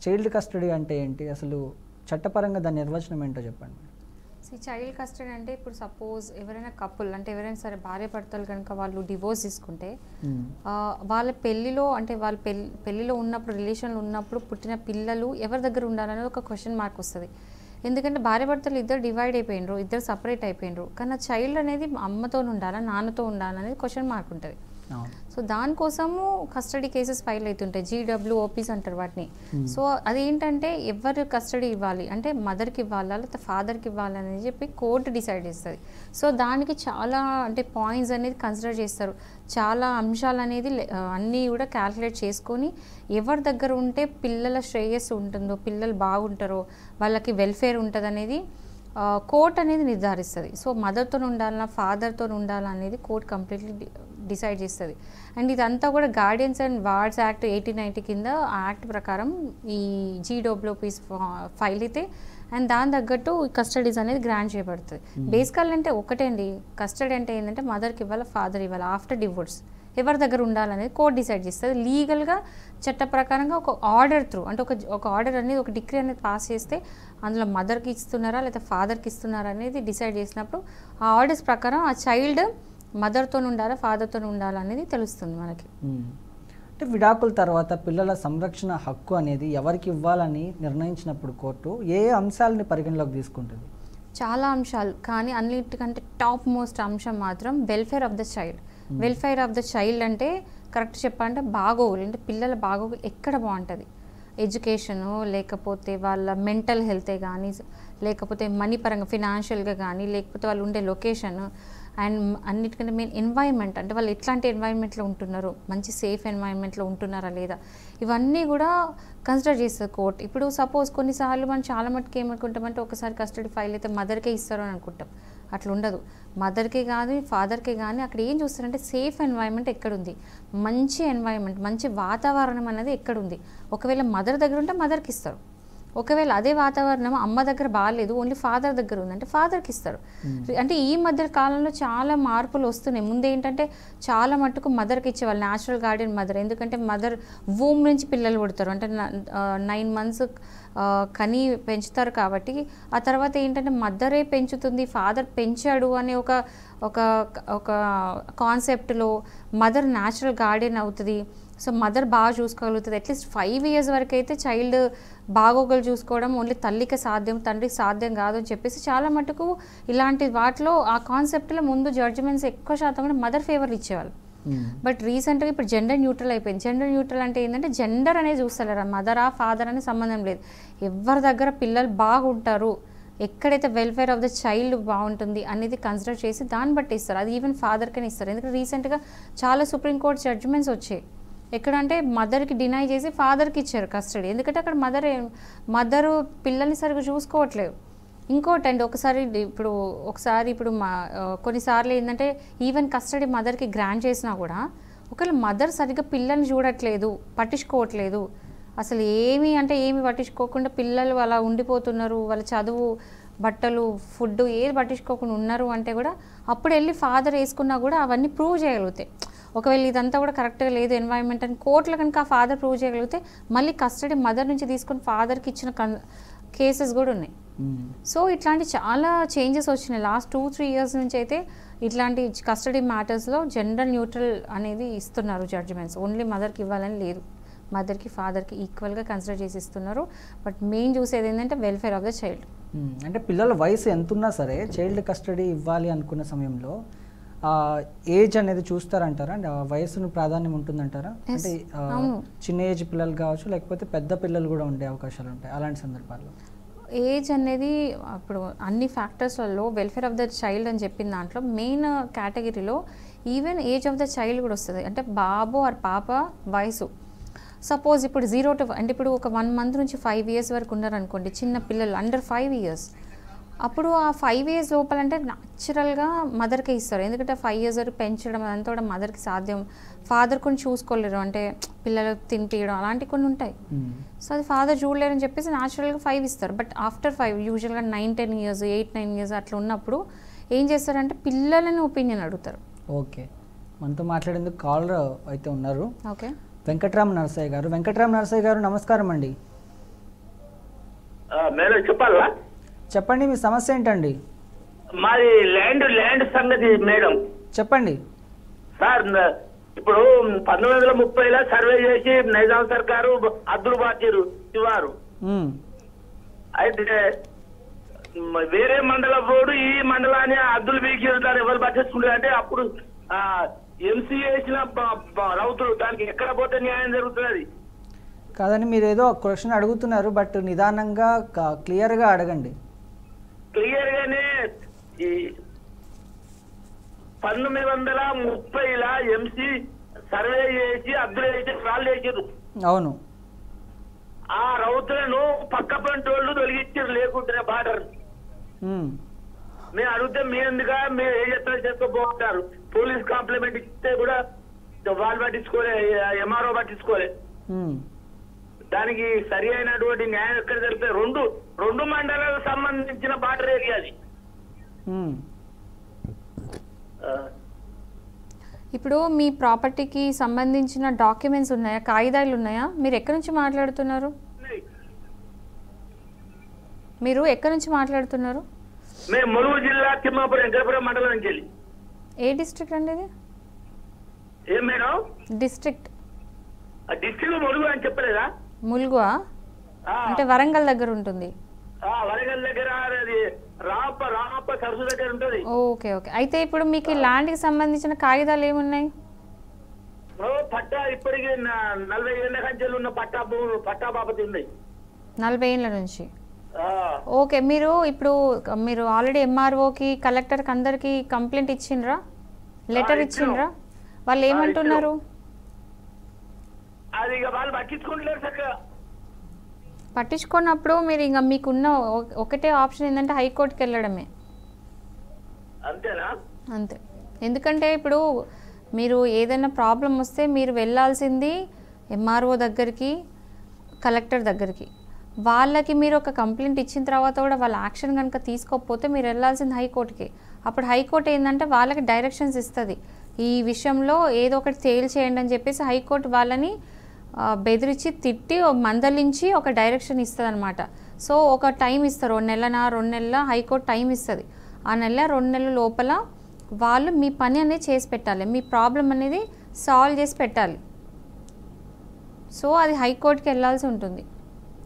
Child custody అంటే ఏంటి, అసలు చట్టపరంగా దాని నిర్వచనం ఏంటో చెప్పండి. చైల్డ్ కస్టడీ అంటే ఇప్పుడు సపోజ్ ఎవరైనా కపుల్ అంటే ఎవరైనా సరే భార్య భర్తలు కనుక వాళ్ళు డివోర్స్ తీసుకుంటే వాళ్ళ పెళ్లిలో అంటే వాళ్ళ పెళ్లిలో ఉన్నప్పుడు రిలేషన్లో ఉన్నప్పుడు పుట్టిన పిల్లలు ఎవరి దగ్గర ఉండాలనేది ఒక క్వశ్చన్ మార్క్ వస్తుంది. ఎందుకంటే భార్య భర్తలు ఇద్దరు డివైడ్ అయిపోయినరు, ఇద్దరు సపరేట్ అయిపోయినరు, కానీ చైల్డ్ అనేది అమ్మతో ఉండాలా నాన్నతో ఉండాలా అనేది క్వశ్చన్ మార్క్ ఉంటుంది. సో దానికోసము కస్టడీ కేసెస్ ఫైల్ అవుతుంటాయి, GWOPs అంటారు వాటిని. సో అదేంటంటే ఎవరు కస్టడీ ఇవ్వాలి అంటే మదర్కి ఇవ్వాలా లేకపోతే ఫాదర్కి ఇవ్వాలి అని చెప్పి కోర్టు డిసైడ్ చేస్తుంది. సో దానికి చాలా అంటే పాయింట్స్ అనేది కన్సిడర్ చేస్తారు, చాలా అంశాలు అనేది అన్నీ కూడా క్యాల్కులేట్ చేసుకొని ఎవరి దగ్గర ఉంటే పిల్లల శ్రేయస్సు ఉంటుందో, పిల్లలు బాగుంటారో, వాళ్ళకి వెల్ఫేర్ ఉంటుంది అనేది కోర్ట్ అనేది నిర్ధారిస్తుంది. సో మదర్తో ఉండాలన్నా ఫాదర్తో ఉండాలా అనేది కోర్ట్ కంప్లీట్లీ డిసైడ్ చేస్తుంది. అండ్ ఇదంతా కూడా గార్డియన్స్ అండ్ వార్డ్స్ యాక్ట్ 1890 కింద ఆ యాక్ట్ ప్రకారం ఈ GWOPs ఫైల్ అయితే అండ్ దాని తగ్గట్టు కస్టడీస్ అనేది గ్రాంట్ చేయబడుతుంది. బేసికల్ అంటే ఒకటే అండి, కస్టడీ అంటే ఏంటంటే మదర్కి ఇవ్వాలి, ఫాదర్ ఇవ్వాలి, ఆఫ్టర్ డివోర్స్ ఎవరి దగ్గర ఉండాలనేది కోర్ట్ డిసైడ్ చేస్తుంది. లీగల్గా చట్ట ప్రకారంగా ఒక ఆర్డర్ త్రూ అంటే ఒక ఆర్డర్ అనేది ఒక డిగ్రీ అనేది పాస్ చేస్తే అందులో మదర్కి ఇస్తున్నారా లేదా ఫాదర్కి ఇస్తున్నారా అనేది డిసైడ్ చేసినప్పుడు ఆ ఆర్డర్స్ ప్రకారం ఆ చైల్డ్ మదర్తో ఉండాలా ఫాదర్తో ఉండాలా అనేది తెలుస్తుంది మనకి. అంటే విడాకుల తర్వాత పిల్లల సంరక్షణ హక్కు అనేది ఎవరికి ఇవ్వాలని నిర్ణయించినప్పుడు కోర్టు ఏ అంశాలని పరిగణలోకి తీసుకుంటుంది? చాలా అంశాలు, కానీ అన్నిటికంటే టాప్ మోస్ట్ అంశం మాత్రం welfare of the child. Welfare of the child అంటే కరెక్ట్ చెప్పాలంటే బాగోగులు, అంటే పిల్లల బాగోగులు ఎక్కడ బాగుంటుంది, ఎడ్యుకేషను లేకపోతే వాళ్ళ మెంటల్ హెల్తే కానీ లేకపోతే మనీ పరంగా ఫినాన్షియల్గా కానీ లేకపోతే వాళ్ళు ఉండే లొకేషన్ అండ్ అన్నిటికంటే మెయిన్ ఎన్వైర్న్మెంట్, అంటే వాళ్ళు ఎట్లాంటి ఎన్వైర్న్మెంట్లో ఉంటున్నారు, మంచి సేఫ్ ఎన్వైర్న్మెంట్లో ఉంటున్నారా లేదా, ఇవన్నీ కూడా కన్సిడర్ చేస్తుంది కోర్ట్. ఇప్పుడు సపోజ్ కొన్నిసార్లు మనం చాలా మటుకు ఏమనుకుంటామంటే ఒకసారి కస్టడీ ఫైల్ అయితే మదర్కే ఇస్తారు అని అనుకుంటాం. అట్లా ఉండదు, మదర్కే కానీ ఫాదర్కే కానీ అక్కడ ఏం చూస్తారంటే సేఫ్ ఎన్వైర్న్మెంట్ ఎక్కడుంది, మంచి ఎన్వైర్న్మెంట్ మంచి వాతావరణం అనేది ఎక్కడుంది. ఒకవేళ మదర్ దగ్గర ఉంటే మదర్కి ఇస్తారు, ఒకవేళ అదే వాతావరణం అమ్మ దగ్గర బాగాలేదు ఓన్లీ ఫాదర్ దగ్గర ఉందంటే ఫాదర్కి ఇస్తారు. అంటే ఈ మధ్య కాలంలో చాలా మార్పులు వస్తున్నాయి. ముందు ఏంటంటే చాలా మట్టుకు మదర్కి ఇచ్చేవాళ్ళు, న్యాచురల్ గార్డియన్ మదర్, ఎందుకంటే మదర్ వూమ్ నుంచి పిల్లలు పుడతారు అంటే 9 months కని పెంచుతారు కాబట్టి ఆ తర్వాత ఏంటంటే మదరే పెంచుతుంది ఫాదర్ పెంచాడు అనే ఒక కాన్సెప్ట్లో మదర్ న్యాచురల్ గార్డియన్ అవుతుంది. సో మదర్ బాగా చూసుకోగలుగుతుంది. అట్లీస్ట్ 5 years వరకు అయితే చైల్డ్ బాగోగులు చూసుకోవడం ఓన్లీ తల్లికి సాధ్యం, తండ్రికి సాధ్యం కాదు అని చెప్పేసి చాలా మటుకు ఇలాంటి వాటిలో ఆ కాన్సెప్ట్లో ముందు జడ్జిమెంట్స్ ఎక్కువ శాతం కూడా మదర్ ఫేవర్లు ఇచ్చేవాళ్ళు. బట్ రీసెంట్గా ఇప్పుడు జెండర్ న్యూట్రల్ అయిపోయింది. జెండర్ న్యూట్రల్ అంటే ఏంటంటే జెండర్ అనేది చూస్తలేరు, మదరా ఫాదర్ అనే సంబంధం లేదు, ఎవరి దగ్గర పిల్లలు బాగుంటారు, ఎక్కడైతే వెల్ఫేర్ ఆఫ్ ద చైల్డ్ బాగుంటుంది అనేది కన్సిడర్ చేసి దాన్ని బట్టి ఇస్తారు. అది ఈవెన్ ఫాదర్కనే ఇస్తారు. ఎందుకంటే రీసెంట్గా చాలా సుప్రీంకోర్టు జడ్జిమెంట్స్ వచ్చాయి ఎక్కడంటే మదర్కి డినై చేసి ఫాదర్కి ఇచ్చారు కస్టడీ, ఎందుకంటే అక్కడ మదరు పిల్లల్ని సరిగ్గా చూసుకోవట్లేదు. ఇంకోటి అండి ఒకసారి ఇప్పుడు కొన్నిసార్లు ఏంటంటే ఈవెన్ కస్టడీ మదర్కి గ్రాంట్ చేసినా కూడా ఒకవేళ మదర్ సరిగ్గా పిల్లల్ని చూడట్లేదు, పట్టించుకోవట్లేదు, అసలు ఏమి పట్టించుకోకుండా పిల్లలు అలా ఉండిపోతున్నారు, వాళ్ళ చదువు బట్టలు ఫుడ్ ఏది పట్టించుకోకుండా ఉన్నారు అంటే కూడా అప్పుడు వెళ్ళి ఫాదర్ వేసుకున్నా కూడా అవన్నీ ప్రూవ్ చేయగలుగుతాయి. ఒకవేళ ఇదంతా కూడా కరెక్ట్గా లేదు ఎన్వైర్న్మెంట్ అని కోర్టులో కనుక ఆ ఫాదర్ ప్రూవ్ చేయగలిగితే మళ్ళీ కస్టడీ మదర్ నుంచి తీసుకొని ఫాదర్కి ఇచ్చిన కేసెస్ కూడా ఉన్నాయి. సో ఇట్లాంటి చాలా చేంజెస్ వచ్చినాయి లాస్ట్ 2-3 years నుంచి. అయితే ఇట్లాంటి కస్టడీ మ్యాటర్స్లో జెండర్ న్యూట్రల్ అనేది ఇస్తున్నారు జడ్జిమెంట్స్, ఓన్లీ మదర్కి ఇవ్వాలని లేదు, మదర్కి ఫాదర్కి ఈక్వల్గా కన్సిడర్ చేసి ఇస్తున్నారు. బట్ మెయిన్ చూసేది ఏంటంటే వెల్ఫేర్ ఆఫ్ ద చైల్డ్. అంటే పిల్లల వయసు ఎంతున్నా సరే చైల్డ్ కస్టడీ ఇవ్వాలి అనుకున్న సమయంలో ఏజ్ అనేది చూస్తారంటారా, అంటే వయసును ప్రాధాన్యం ఉంటుందంటారా? అంటే చిన్న ఏజ్ పిల్లలు కావచ్చు లేకపోతే పెద్ద పిల్లలు కూడా ఉండే అవకాశాలు ఉంటాయి అలాంటి సందర్భాల్లో? ఏజ్ అనేది ఇప్పుడు అన్ని ఫ్యాక్టర్స్లలో వెల్ఫేర్ ఆఫ్ ద చైల్డ్ అని చెప్పిన దాంట్లో మెయిన్ కేటగిరీలో even age of the child కూడా వస్తుంది. అంటే బాబు ఆర్ పాప వయసు సపోజ్ ఇప్పుడు 0 to అంటే ఇప్పుడు ఒక 1 month నుంచి 5 years వరకు ఉన్నారనుకోండి చిన్న పిల్లలు అండర్ 5 years, అప్పుడు ఆ 5 years లోపలంటే న్యాచురల్గా మదర్కే ఇస్తారు. ఎందుకంటే 5 years వరకు పెంచడం అదంతా కూడా మదర్కి సాధ్యం, ఫాదర్ కొన్ని చూసుకోలేరు, అంటే పిల్లలు తినిపించడం అలాంటివి కొన్ని ఉంటాయి. సో అది ఫాదర్ చూడలేరని చెప్పేసి న్యాచురల్గా 5 ఇస్తారు. బట్ ఆఫ్టర్ 5 యూజువల్గా 9-10 years 8-9 years అట్లా ఉన్నప్పుడు ఏం చేస్తారంటే పిల్లలని ఒపీనియన్ అడుగుతారు. ఓకే, మనతో మాట్లాడేందుకు కాలర్ అయితే ఉన్నారు. ఓకే, వెంకట్రామ నరసయ్య గారు. వెంకట్రామ నరసయ్య గారు నమస్కారం అండి. మేడం చెప్పాలా? చెప్పండి, మీ సమస్య ఏంటండి? మాది ల్యాండ్ సంగతి మేడం. చెప్పండి సార్. ఇప్పుడు 1930లో సర్వే చేసి నైజాం సర్కారు అద్దులు బాచారు శివారు. అయితే వేరే మండల బోర్డు ఈ మండలాన్ని అద్దులు బీకిరు, ఎవరు పట్టించుకుంటారు అంటే అప్పుడు ఎంసీ వేసిన రౌతులు, దానికి ఎక్కడ పోతే న్యాయం జరుగుతుంది? కాదని మీరు ఏదో క్వశ్చన్ అడుగుతున్నారు, బట్ నిదానంగా క్లియర్గా అడగండి. క్లియర్గానే 1930లో ఎంసీ సర్వే చేసి అద్దులు వేసి రాళ్ళు వేసారు. అవును. ఆ రౌతులను పక్క పంటోళ్ళు తొలగించారు లేకుంటే బార్డర్. మేము అడిగితే మీ ఎందుగా మీరు ఏ చెప్తారో చేసుకోబోతారు. పోలీస్ కాంప్లిమెంట్ ఇస్తే కూడా వాళ్ళు పట్టించుకోలే, ఎంఆర్ఓ పట్టించుకోలే. దానికి సరి అయినటువంటి న్యాయం ఎక్కడ జరుగుతుంది? రెండు మండలాలకు సంబంధించిన బార్డర్ ఏరియా అది. ఇప్పుడు మీ ప్రాపర్టీకి సంబంధించిన డాక్యుమెంట్స్ ఉన్నాయా, కాగితాలు ఉన్నాయా? మీరు ఎక్కడి నుంచి మాట్లాడుతున్నారు? మీరు ఎక్కడి నుంచి మాట్లాడుతున్నారు? మేము ములుగు జిల్లా తిమ్మాపురం వెంకటపురం మండలం నుంచి వెళ్ళి. ఏ డిస్ట్రిక్ట్ అండి ఇది? ఏం మేడం? డిస్ట్రిక్ట్ ములుగు అని చెప్పలేదా? ములుగువా? అంటే వరంగల్ దగ్గర ఉంటుంది. వరంగల్ దగ్గర రామప్ప సరస్సు దగ్గర ఉంటుంది. Okay okay. అయితే ఇప్పుడు మీకు ల్యాండ్కి సంబంధించిన కాగితాలు ఏమున్నాయి? పట్టా ఇప్పటికి 40 ఏళ్ళ కంచెలు ఉన్న పట్టా బాపతి ఉంది. 40 ఏళ్ళ నుంచి. ఓకే. మీరు ఆల్రెడీ ఎంఆర్ఓకి కలెక్టర్కి అందరికి కంప్లైంట్ ఇచ్చిండ్రా, లెటర్ ఇచ్చిండ్రా? వాళ్ళు ఏమంటున్నారు? అది వాళ్ళు పట్టించుకుంటలేరు చక్కగా. పట్టించుకున్నప్పుడు మీరు ఇంకా మీకున్న ఒకటే ఆప్షన్ ఏంటంటే హైకోర్టుకి వెళ్ళడమే. అంతేనా? అంతే. ఎందుకంటే ఇప్పుడు మీరు ఏదైనా ప్రాబ్లం వస్తే మీరు వెళ్ళాల్సింది ఎంఆర్ఓ దగ్గరికి, కలెక్టర్ దగ్గరికి. వాళ్ళకి మీరు ఒక కంప్లైంట్ ఇచ్చిన తర్వాత కూడా వాళ్ళ యాక్షన్ కనుక తీసుకోకపోతే మీరు వెళ్ళాల్సింది హైకోర్టుకి. అప్పుడు హైకోర్టు ఏంటంటే వాళ్ళకి డైరెక్షన్స్ ఇస్తుంది, ఈ విషయంలో ఏదో ఒకటి తేల్చేయండి అని చెప్పేసి హైకోర్టు వాళ్ళని బెదిరించి తిట్టి మందలించి ఒక డైరెక్షన్ ఇస్తుంది అనమాట. సో ఒక టైం ఇస్తారు, 1 నెలనా 2 నెలల హైకోర్టు టైం ఇస్తుంది. ఆ 1-2 నెలల లోపల వాళ్ళు మీ పని అనేది చేసి పెట్టాలి, మీ ప్రాబ్లం అనేది సాల్వ్ చేసి పెట్టాలి. సో అది హైకోర్టుకి వెళ్ళాల్సి ఉంటుంది.